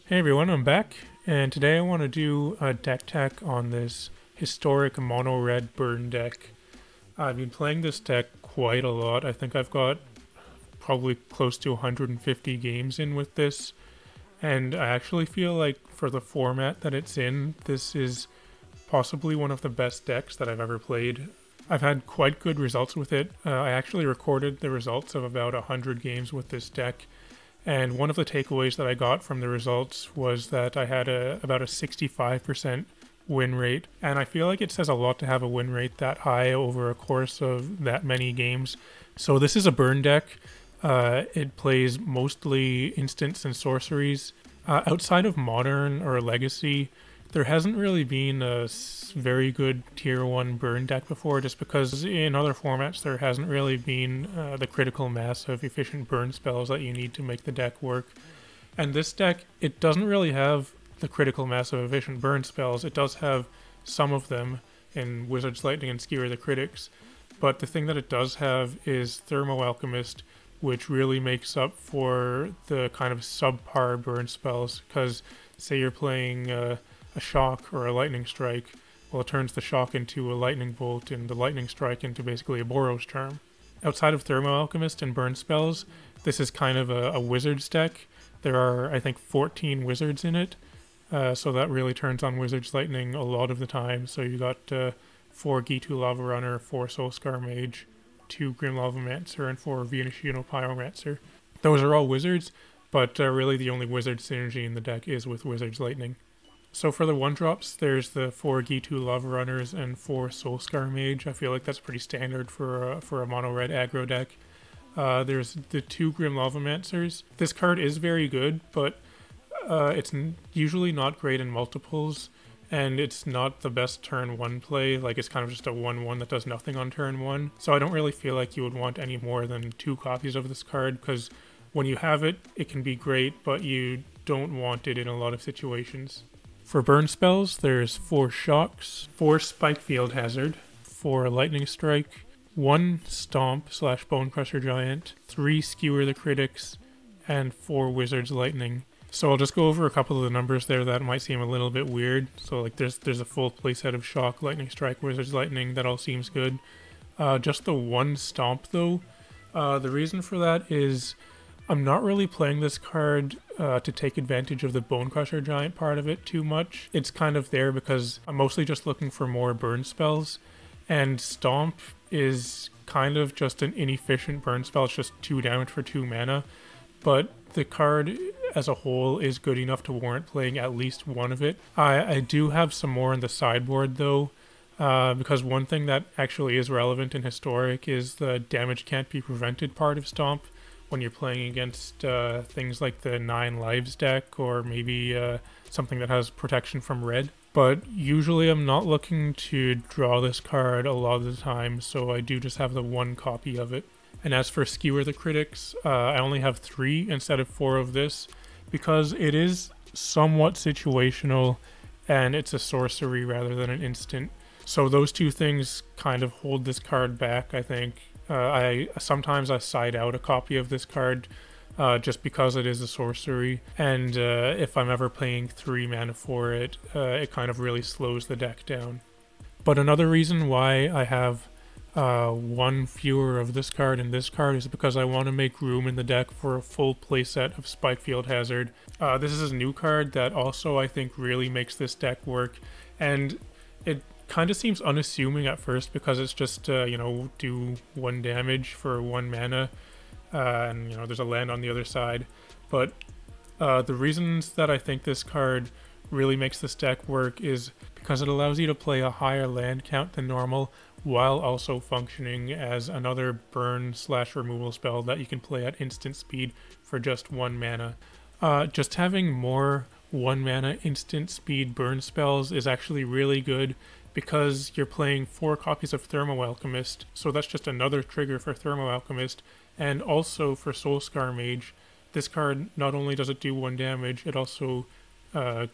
Hey everyone, I'm back, and today I want to do a deck tech on this historic mono red burn deck. I've been playing this deck quite a lot. I think I've got probably close to 150 games in with this, and I actually feel like for the format that it's in, this is possibly one of the best decks that I've ever played. I've had quite good results with it. I actually recorded the results of about 100 games with this deck. And one of the takeaways that I got from the results was that I had about a 65% win rate. And I feel like it says a lot to have a win rate that high over a course of that many games. So this is a burn deck. It plays mostly instants and sorceries. Outside of Modern or Legacy, there hasn't really been a very good tier 1 burn deck before, just because in other formats there hasn't really been the critical mass of efficient burn spells that you need to make the deck work. And this deck, it doesn't really have the critical mass of efficient burn spells. It does have some of them in Wizard's Lightning and Skewer the Critics, but the thing that it does have is Thermo Alchemist, which really makes up for the kind of subpar burn spells, because say you're playing a shock or a lightning strike, well, it turns the shock into a lightning bolt and the lightning strike into basically a Boros charm. Outside of Thermo Alchemist and burn spells, this is kind of a wizards deck. There are, I think, 14 wizards in it, so that really turns on Wizard's Lightning a lot of the time. So you got 4 Ghitu Lavarunner, 4 Soul-Scar Mage, 2 Grim Lavamancer, and 4 Viashino Pyromancer. Those are all wizards, but really the only wizard synergy in the deck is with Wizard's Lightning. So for the 1-drops, there's the 4 Ghitu Lavarunners and 4 Soul-Scar Mage. I feel like that's pretty standard for a mono-red aggro deck. There's the 2 Grim Lavamancers. This card is very good, but it's usually not great in multiples, and it's not the best turn 1 play. Like, it's kind of just a 1/1 that does nothing on turn 1. So I don't really feel like you would want any more than 2 copies of this card, because when you have it, it can be great, but you don't want it in a lot of situations. For burn spells, there's 4 Shocks, 4 Spikefield Hazard, 4 Lightning Strike, 1 Stomp / Bonecrusher Giant, 3 Skewer the Critics, and 4 Wizard's Lightning. So I'll just go over a couple of the numbers there that might seem a little bit weird. So like there's a full playset of Shock, Lightning Strike, Wizard's Lightning, that all seems good. Just the 1 Stomp though, the reason for that is I'm not really playing this card to take advantage of the Bonecrusher Giant part of it too much. It's kind of there because I'm mostly just looking for more burn spells, and Stomp is kind of just an inefficient burn spell. It's just 2 damage for 2 mana, but the card as a whole is good enough to warrant playing at least one of it. I do have some more in the sideboard though, because one thing that actually is relevant in Historic is the damage can't be prevented part of Stomp when you're playing against things like the 9 lives deck, or maybe something that has protection from red. But usually I'm not looking to draw this card a lot of the time, so I do just have the 1 copy of it. And as for Skewer the Critics, I only have 3 instead of 4 of this, because it is somewhat situational, and it's a sorcery rather than an instant. So those 2 things kind of hold this card back, I think. Sometimes I side out a copy of this card just because it is a sorcery, and if I'm ever paying 3 mana for it, it kind of really slows the deck down. But another reason why I have 1 fewer of this card and this card is because I want to make room in the deck for a full playset of Spikefield Hazard. This is a new card that also I think really makes this deck work, and it kind of seems unassuming at first because it's just do 1 damage for 1 mana, and there's a land on the other side. But the reasons that I think this card really makes this deck work is because it allows you to play a higher land count than normal while also functioning as another burn / removal spell that you can play at instant speed for just 1 mana. Just having more 1 mana instant speed burn spells is actually really good, because you're playing 4 copies of Thermo Alchemist, so that's just another trigger for Thermo Alchemist. And also for Soul-Scar Mage, this card, not only does it do 1 damage, it also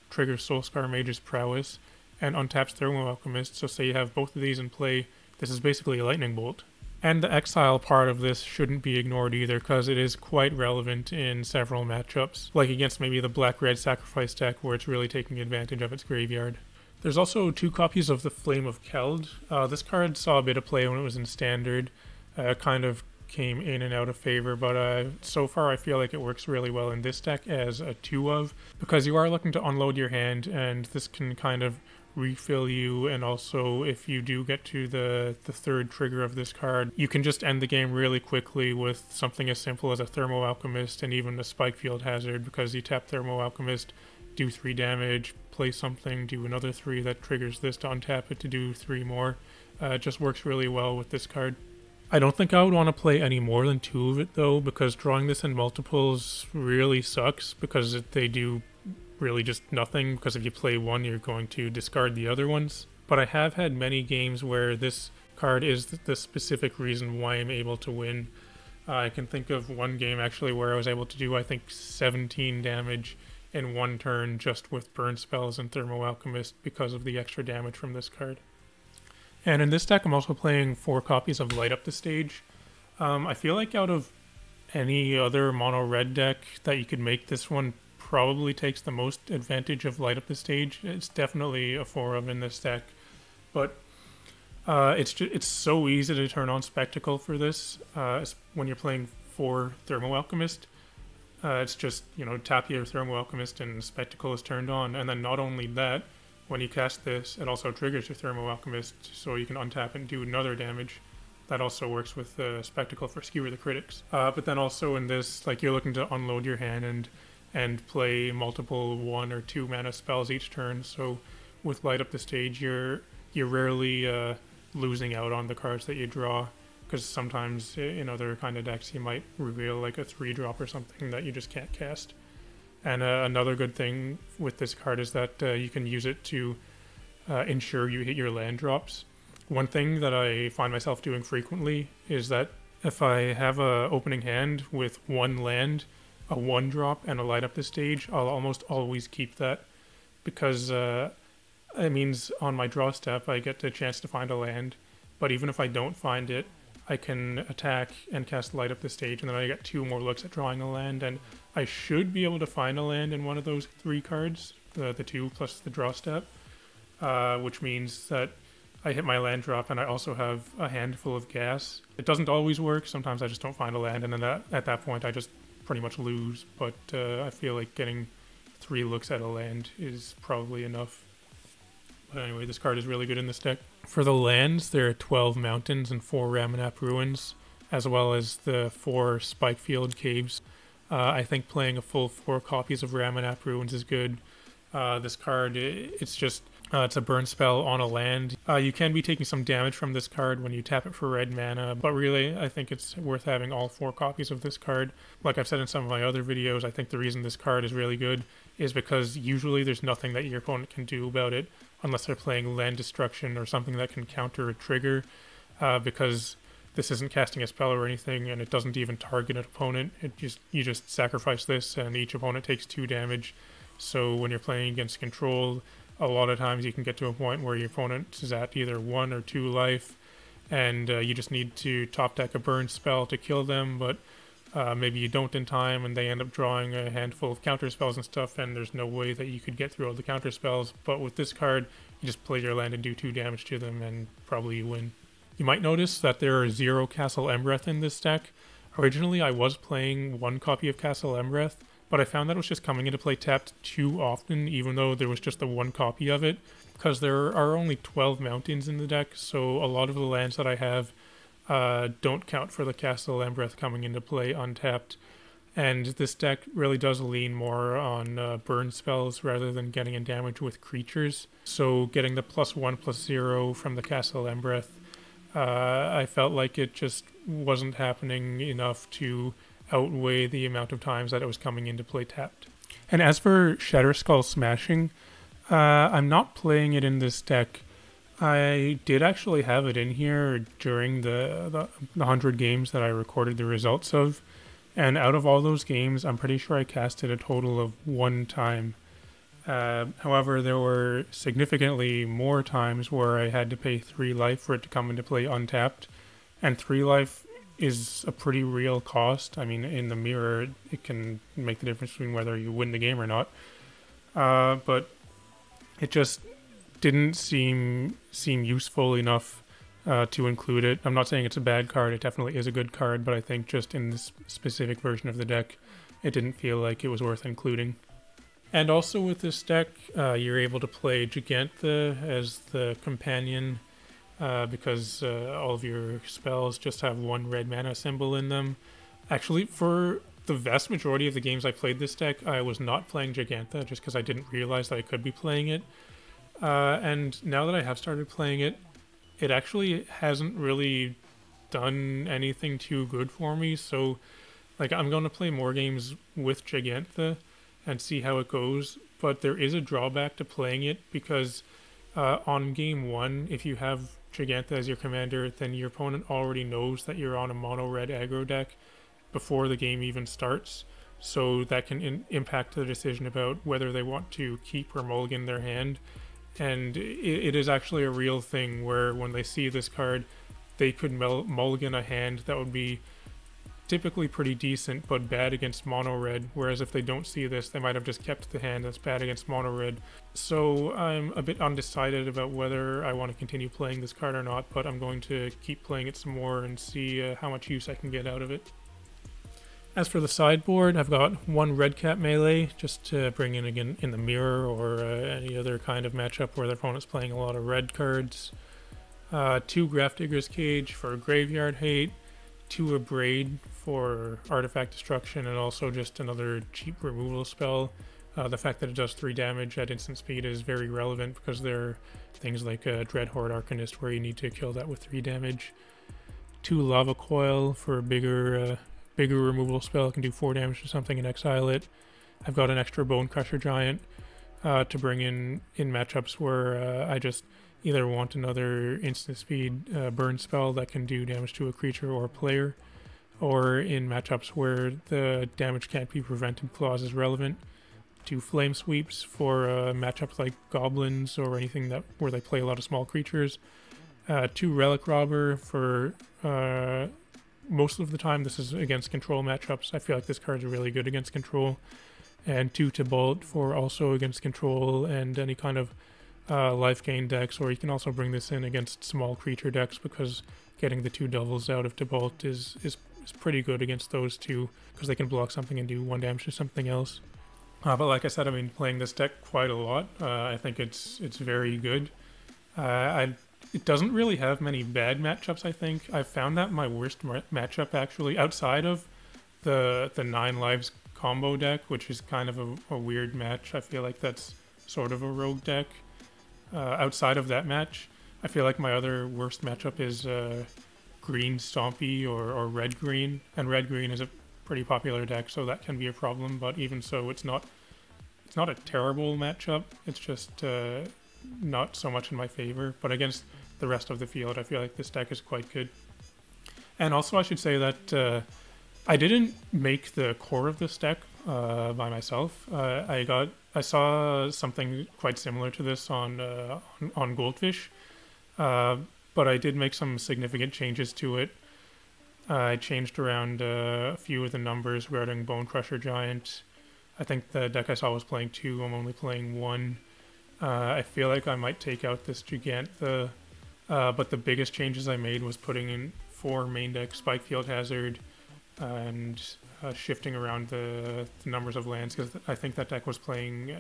triggers Soul-Scar Mage's prowess and untaps Thermo Alchemist. So say you have both of these in play, this is basically a lightning bolt. And the exile part of this shouldn't be ignored either, because it is quite relevant in several matchups, like against maybe the black-red sacrifice deck where it's really taking advantage of its graveyard. There's also 2 copies of the Flame of Keld. This card saw a bit of play when it was in Standard, kind of came in and out of favor, but so far I feel like it works really well in this deck as a 2-of, because you are looking to unload your hand, and this can kind of refill you, and also if you do get to the 3rd trigger of this card, you can just end the game really quickly with something as simple as a Thermo Alchemist and even a Spikefield Hazard, because you tap Thermo Alchemist, do 3 damage, play something, do another 3 that triggers this to untap it to do 3 more. It just works really well with this card. I don't think I would want to play any more than 2 of it though, because drawing this in multiples really sucks, because they do really just nothing, because if you play one you're going to discard the other ones. But I have had many games where this card is the specific reason why I'm able to win. I can think of one game actually where I was able to do I think 17 damage in 1 turn just with burn spells and Thermo Alchemist because of the extra damage from this card. And in this deck I'm also playing 4 copies of Light Up the Stage. I feel like out of any other mono red deck that you could make, this one probably takes the most advantage of Light Up the Stage. It's definitely a 4-of in this deck, but it's so easy to turn on Spectacle for this when you're playing 4 Thermo Alchemist. It's just, tap your Thermo Alchemist and Spectacle is turned on, and then not only that, when you cast this, it also triggers your Thermo Alchemist, so you can untap and do another damage. That also works with the Spectacle for Skewer the Critics. But then also in this, like, you're looking to unload your hand and play multiple 1 or 2 mana spells each turn, so with Light Up the Stage, you're rarely losing out on the cards that you draw, because sometimes in other kind of decks you might reveal like a 3-drop or something that you just can't cast. And another good thing with this card is that you can use it to ensure you hit your land drops. One thing that I find myself doing frequently is that if I have a opening hand with 1 land, a 1-drop, and a Light Up the Stage, I'll almost always keep that, because it means on my draw step I get the chance to find a land, but even if I don't find it, I can attack and cast Light Up the Stage, and then I get 2 more looks at drawing a land, and I should be able to find a land in one of those 3 cards, the 2 plus the draw step, which means that I hit my land drop and I also have a handful of gas. It doesn't always work, sometimes I just don't find a land, and then at that point I just pretty much lose, but I feel like getting 3 looks at a land is probably enough. But anyway, this card is really good in this deck. For the lands, there are 12 mountains and 4 Ramunap Ruins, as well as the 4 Spikefield Caves. I think playing a full 4 copies of Ramunap Ruins is good. This card, it's a burn spell on a land. You can be taking some damage from this card when you tap it for red mana, but really I think it's worth having all 4 copies of this card. Like I've said in some of my other videos, I think the reason this card is really good is because usually there's nothing that your opponent can do about it unless they're playing land destruction or something that can counter a trigger, because this isn't casting a spell or anything, and it doesn't even target an opponent. You just sacrifice this and each opponent takes 2 damage. So when you're playing against control, a lot of times you can get to a point where your opponent is at either 1 or 2 life, and you just need to top deck a burn spell to kill them, but maybe you don't in time and they end up drawing a handful of counter spells and stuff, and there's no way that you could get through all the counter spells. But with this card, you just play your land and do 2 damage to them and probably you win. You might notice that there are 0 Castle Embereth in this deck. Originally I was playing 1 copy of Castle Embereth, but I found that it was just coming into play tapped too often, even though there was just the 1 copy of it, because there are only 12 mountains in the deck, so a lot of the lands that I have don't count for the Castle Embereth coming into play untapped. And this deck really does lean more on burn spells rather than getting in damage with creatures. So getting the +1/+0 from the Castle Embereth, I felt like it just wasn't happening enough to outweigh the amount of times that it was coming into play tapped. And as for Shatterskull Smashing, I'm not playing it in this deck. I did actually have it in here during the 100 games that I recorded the results of, and out of all those games, I'm pretty sure I cast it a total of 1 time. However, there were significantly more times where I had to pay 3 life for it to come into play untapped, And 3 life is a pretty real cost. I mean, in the mirror, it can make the difference between whether you win the game or not. But it just didn't seem useful enough to include it. I'm not saying it's a bad card. It definitely is a good card, but I think just in this specific version of the deck, it didn't feel like it was worth including. And also with this deck, you're able to play Gigantha as the companion because all of your spells just have 1 red mana symbol in them. Actually, for the vast majority of the games I played this deck, I was not playing Gigantha just because I didn't realize that I could be playing it. And now that I have started playing it, it actually hasn't really done anything too good for me. So, like, I'm going to play more games with Gigantha and see how it goes. But there is a drawback to playing it because on game 1, if you have Gigantha as your commander, then your opponent already knows that you're on a mono-red aggro deck before the game even starts. So that can impact the decision about whether they want to keep or mulligan their hand. And it is actually a real thing where when they see this card, they could mulligan a hand that would be typically pretty decent but bad against mono red, whereas if they don't see this, they might have just kept the hand that's bad against mono red. So I'm a bit undecided about whether I want to continue playing this card or not, but I'm going to keep playing it some more and see how much use I can get out of it. As for the sideboard, I've got 1 red cap melee just to bring in again in the mirror or any other kind of matchup where their opponent's playing a lot of red cards. 2 Grafdigger's Cage for graveyard hate, 2 Abrade for artifact destruction, and also just another cheap removal spell. The fact that it does 3 damage at instant speed is very relevant because there are things like Dreadhorde Arcanist where you need to kill that with 3 damage. 2 Lava Coil for a bigger removal spell. It can do 4 damage to something and exile it. I've got an extra Bonecrusher Giant to bring in matchups where I just either want another instant speed burn spell that can do damage to a creature or a player, or in matchups where the damage can't be prevented clause is relevant. 2 Flame Sweeps for matchups like goblins or anything where they play a lot of small creatures. 2 Relic Robber for most of the time this is against control matchups. I feel like this card is really good against control. And 2 Tibalt for also against control and any kind of life gain decks, or you can also bring this in against small creature decks because getting the 2 devils out of Tibalt is pretty good against those two because they can block something and do 1 damage to something else. But like I said, I've been playing this deck quite a lot. I think it's very good. It doesn't really have many bad matchups, I think. I found that my worst matchup, actually, outside of the 9 lives combo deck, which is kind of a weird match. I feel like that's sort of a rogue deck. Outside of that match, I feel like my other worst matchup is green Stompy or red-green. And red-green is a pretty popular deck, so that can be a problem. But even so, it's not a terrible matchup. It's just not so much in my favor. But against the rest of the field, I feel like this deck is quite good. And also I should say that I didn't make the core of this deck by myself. I saw something quite similar to this on Goldfish, but I did make some significant changes to it. I changed around a few of the numbers regarding Bonecrusher Giant. I think the deck I saw was playing 2, I'm only playing 1. I feel like I might take out this Gigantha, but the biggest changes I made was putting in 4 main deck Spikefield Hazard and shifting around the numbers of lands, because I think that deck was playing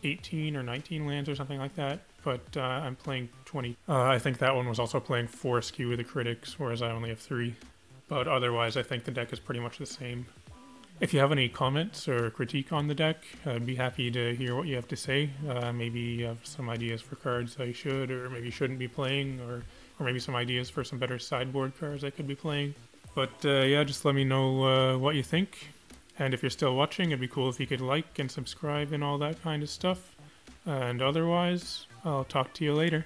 18 or 19 lands or something like that, but I'm playing 20. I think that one was also playing 4 Skewer the Critics, whereas I only have 3. But otherwise, I think the deck is pretty much the same. If you have any comments or critique on the deck, I'd be happy to hear what you have to say. Maybe you have some ideas for cards I should or maybe shouldn't be playing, or maybe some ideas for some better sideboard cards I could be playing. But yeah, just let me know what you think. And if you're still watching, it'd be cool if you could like and subscribe and all that kind of stuff. And otherwise, I'll talk to you later.